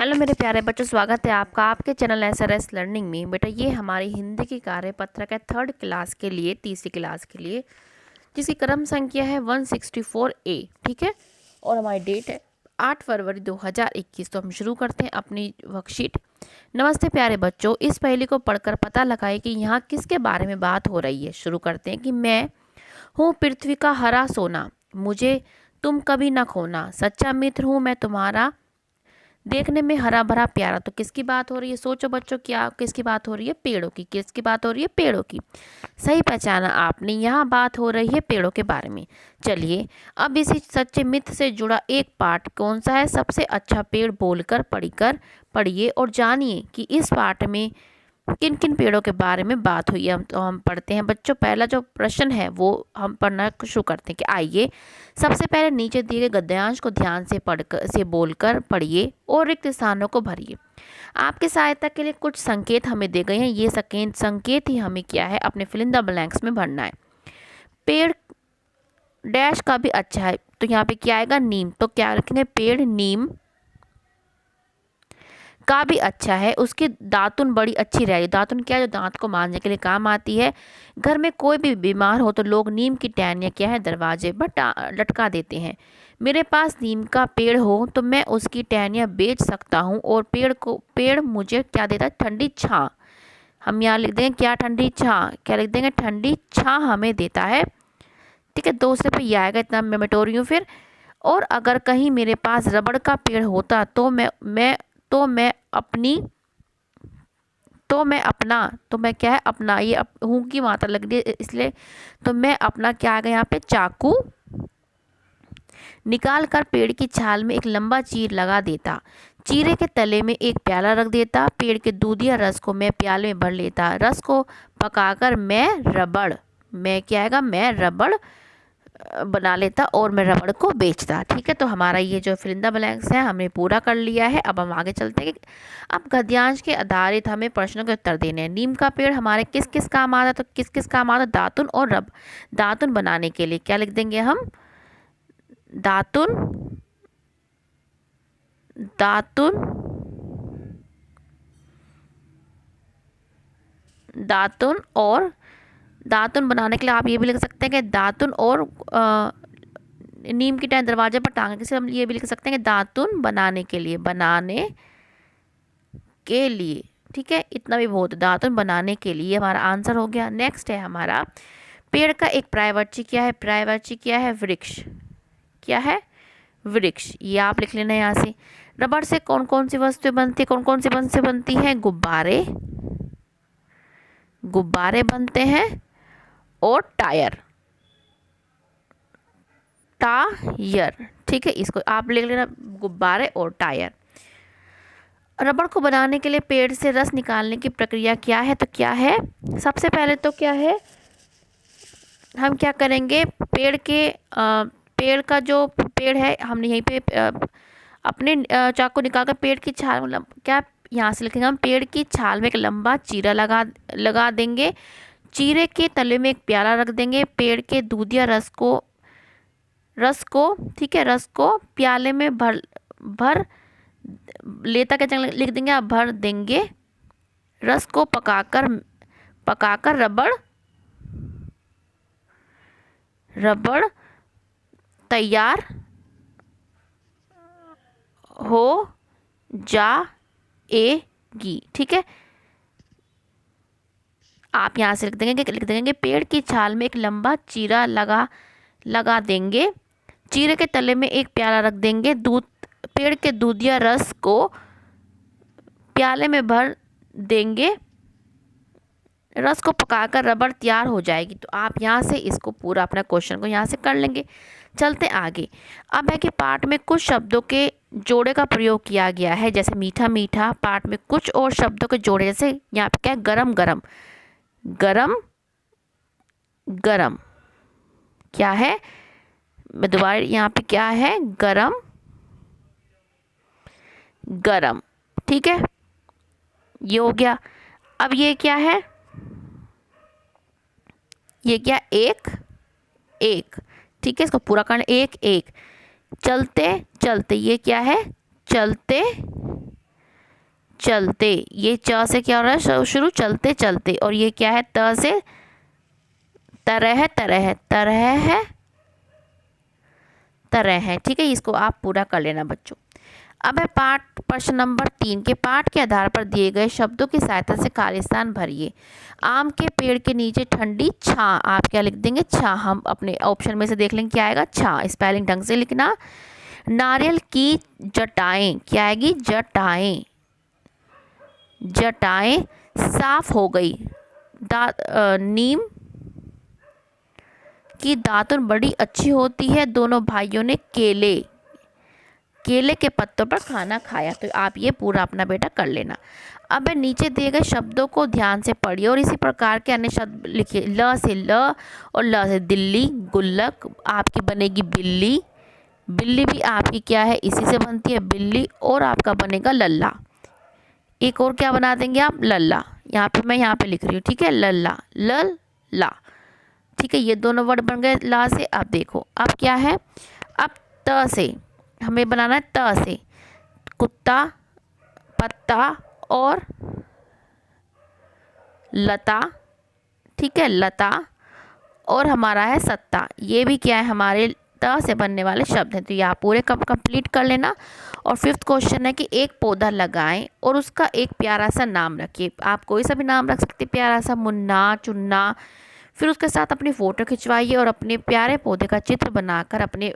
Hello मेरे प्यारे बच्चों, स्वागत है आपका आपके चैनल एसआरएस लर्निंग में। बेटा ये हमारी हिंदी की कार्यपत्रक है थर्ड क्लास के लिए, तीसरी क्लास के लिए, जिसकी क्रम संख्या है 164A। ठीक है, और हमारी डेट है 8 फरवरी 2021। तो हम शुरू करते हैं अपनी वर्कशीट। नमस्ते प्यारे बच्चों, इस पहेली को पढ़कर पता लगाए कि यहाँ किसके बारे में बात हो रही है। शुरू करते हैं कि मैं हूँ पृथ्वी का हरा सोना, मुझे तुम कभी न खोना, सच्चा मित्र हूँ मैं तुम्हारा, देखने में हरा भरा प्यारा। तो किसकी बात हो रही है? सोचो बच्चों, क्या किसकी बात हो रही है? पेड़ों की। किसकी बात हो रही है? पेड़ों की। सही पहचाना आपने, यहाँ बात हो रही है पेड़ों के बारे में। चलिए अब इसी सच्चे मित्र से जुड़ा एक पाठ कौन सा है? सबसे अच्छा पेड़ बोलकर पढ़िए और जानिए कि इस पाठ में किन किन पेड़ों के बारे में बात हुई है। हम पढ़ते हैं बच्चों। पहला जो प्रश्न है वो हम पढ़ना शुरू करते हैं कि आइए सबसे पहले नीचे दिए गए गद्यांश को ध्यान से बोलकर पढ़िए और रिक्त स्थानों को भरिए। आपकी सहायता के लिए कुछ संकेत हमें दे गए हैं। ये संकेत ही हमें क्या है? अपने फिल इन द ब्लैंक्स में भरना है। पेड़ डैश का भी अच्छा है, तो यहाँ पे क्या आएगा? नीम। तो क्या रखेंगे? पेड़ नीम का भी अच्छा है, उसकी दातुन बड़ी अच्छी रहेगी। दातुन क्या है? जो दांत को मांजने के लिए काम आती है। घर में कोई भी बीमार हो तो लोग नीम की टहनियाँ क्या है? दरवाजे पर लटका देते हैं। मेरे पास नीम का पेड़ हो तो मैं उसकी टहनियाँ बेच सकता हूँ और पेड़ मुझे क्या देता है? ठंडी छाँ। हम यहाँ लिख देंगे क्या? ठंडी छाँ। क्या लिख देंगे? ठंडी छाँ हमें देता है। ठीक है, दूसरे पे ये आएगा, इतना मैं मिटो रही हूँ फिर। और अगर कहीं मेरे पास रबड़ का पेड़ होता तो मैं अपनी तो मैं क्या है? अपना, ये हूँ की मात्रा लग रही है इसलिए, तो मैं अपना क्या आ गया यहाँ पे? चाकू निकाल कर पेड़ की छाल में एक लंबा चीर लगा देता। चीरे के तले में एक प्याला रख देता। पेड़ के दूधिया रस को मैं प्याले में भर लेता। रस को पकाकर मैं क्या आएगा? मैं रबड़ बना लेता और मैं रबड़ को बेचता। ठीक है, तो हमारा ये जो फिलिंदा ब्लैंक्स है हमने पूरा कर लिया है। अब हम आगे चलते हैं कि अब गद्यांश के आधारित हमें प्रश्नों के उत्तर देने हैं। नीम का पेड़ हमारे किस किस काम आता है? तो किस किस काम आता है? दातुन और दातुन बनाने के लिए क्या लिख देंगे हम? दातुन दातुन दातुन और दातुन बनाने के लिए आप ये भी लिख सकते हैं कि दातुन और नीम की टहनी दरवाजे पर टांगने से हम ये भी लिख सकते हैं कि दातुन बनाने के लिए। ठीक है, इतना भी बहुत। दातुन बनाने के लिए हमारा आंसर हो गया। नेक्स्ट है हमारा पेड़ का एक पर्यायवाची क्या है? पर्यायवाची क्या है? वृक्ष। क्या है? वृक्ष। ये आप लिख लेना यहाँ से। रबड़ से कौन कौन सी वस्तुएं बनती है? कौन कौन सी वस्तुएं बनती हैं? गुब्बारे बनते हैं और टायर। ठीक है, इसको आप लिख लेना, गुब्बारे और टायर। रबड़ को बनाने के लिए पेड़ से रस निकालने की प्रक्रिया क्या है? तो क्या है? सबसे पहले तो क्या है, हम क्या करेंगे? पेड़ का जो पेड़ है, हमने यहीं पे अपने चाकू निकालकर पेड़ की छाल, मतलब क्या यहाँ से लिखेंगे हम? पेड़ की छाल में एक लंबा चीरा लगा देंगे। चीरे के तले में एक प्याला रख देंगे। पेड़ के दूधिया रस को ठीक है, रस को प्याले में भर लेता क्या लिख देंगे आप? भर देंगे। रस को पकाकर रबड़ तैयार हो जाएगी। ठीक है, आप यहाँ से लिख देंगे पेड़ की छाल में एक लंबा चीरा लगा देंगे। चीरे के तले में एक प्याला रख देंगे। पेड़ के दूधिया रस को प्याले में भर देंगे। रस को पकाकर रबड़ तैयार हो जाएगी। तो आप यहाँ से इसको पूरा अपना क्वेश्चन को यहाँ से कर लेंगे। चलते आगे। अब है कि पाठ में कुछ शब्दों के जोड़े का प्रयोग किया गया है, जैसे मीठा मीठा। पाठ में कुछ और शब्दों के जोड़े, जैसे यहाँ पे क्या है? गरम गरम। गरम गरम क्या है? मैं दोबारा, यहाँ पे क्या है? गरम गरम। ठीक है, ये हो गया। अब ये क्या है? ये क्या? एक एक। ठीक है, इसको पूरा करना। एक एक। चलते चलते, ये क्या है? चलते चलते, ये च से क्या हो रहा है शुरू, चलते चलते, और ये क्या है, त से तरह तरह, तरह है तरह है। ठीक है, इसको आप पूरा कर लेना बच्चों। अब है पाठ प्रश्न नंबर 3 के पाठ के आधार पर दिए गए शब्दों की सहायता से खाली स्थान भरिए। आम के पेड़ के नीचे ठंडी छां, आप क्या लिख देंगे, छां। हम अपने ऑप्शन में से देख लेंगे क्या आएगा, छां, स्पेलिंग ढंग से लिखना। नारियल की जटाएं, क्या आएगी, जटाएं, जटाएं साफ हो गई। नीम की दातुन बड़ी अच्छी होती है। दोनों भाइयों ने केले, केले के पत्तों पर खाना खाया। तो आप ये पूरा अपना बेटा कर लेना। अब नीचे दिए गए शब्दों को ध्यान से पढ़िए और इसी प्रकार के अन्य शब्द लिखिए। ल से ल और ल से दिल्ली, गुल्लक आपकी बनेगी बिल्ली, बिल्ली भी आपकी क्या है, इसी से बनती है बिल्ली, और आपका बनेगा लल्ला। एक और क्या बना देंगे आप, लल्ला। यहाँ पे मैं यहाँ पे लिख रही हूँ, ठीक है, लल्ला, लल्ला। ठीक है, ये दोनों वर्ड बन गए ला से। अब देखो अब क्या है, अब त से हमें बनाना है, त से कुत्ता, पत्ता और लता। ठीक है, लता, और हमारा है सत्ता। ये भी क्या है, हमारे त से बनने वाले शब्द हैं। तो ये आप पूरे कंप्लीट कर लेना। और 5th क्वेश्चन है कि एक पौधा लगाएं और उसका एक प्यारा सा नाम रखिए। आप कोई सा भी नाम रख सकते, प्यारा सा, मुन्ना, चुन्ना। फिर उसके साथ अपनी फ़ोटो खिंचवाइए और अपने प्यारे पौधे का चित्र बनाकर अपने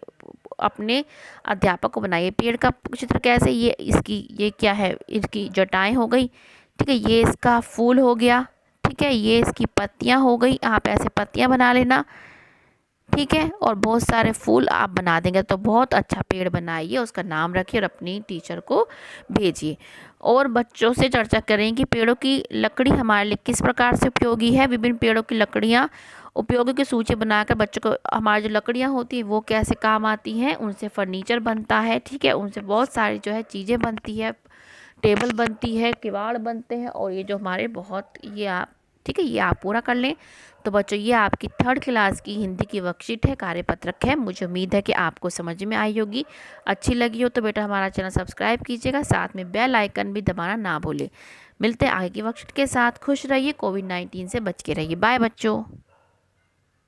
अपने अध्यापक को बनाइए। पेड़ का चित्र कैसे, ये इसकी, ये क्या है, इसकी जटाएं हो गई। ठीक है, ये इसका फूल हो गया। ठीक है, ये इसकी पत्तियां हो गई, आप ऐसे पत्तियां बना लेना। ठीक है, और बहुत सारे फूल आप बना देंगे तो बहुत अच्छा पेड़ बनाइए, उसका नाम रखिए और अपनी टीचर को भेजिए। और बच्चों से चर्चा करें कि पेड़ों की लकड़ी हमारे लिए किस प्रकार से उपयोगी है। विभिन्न पेड़ों की लकड़ियाँ उपयोगों की सूची बनाकर बच्चों को, हमारी जो लकड़ियाँ होती हैं वो कैसे काम आती हैं, उनसे फर्नीचर बनता है। ठीक है, उनसे बहुत सारी जो है चीज़ें बनती है, टेबल बनती है, किवाड़ बनते हैं, और ये जो हमारे बहुत, ये आप, ठीक है, ये आप पूरा कर लें। तो बच्चों ये आपकी 3rd क्लास की हिंदी की वर्कशीट है, कार्यपत्रक है। मुझे उम्मीद है कि आपको समझ में आई होगी। अच्छी लगी हो तो बेटा हमारा चैनल सब्सक्राइब कीजिएगा, साथ में बेल आइकन भी दबाना ना भूलें। मिलते हैं आगे की वर्कशीट के साथ। खुश रहिए, कोविड-19 से बच के रहिए। बाय बच्चों।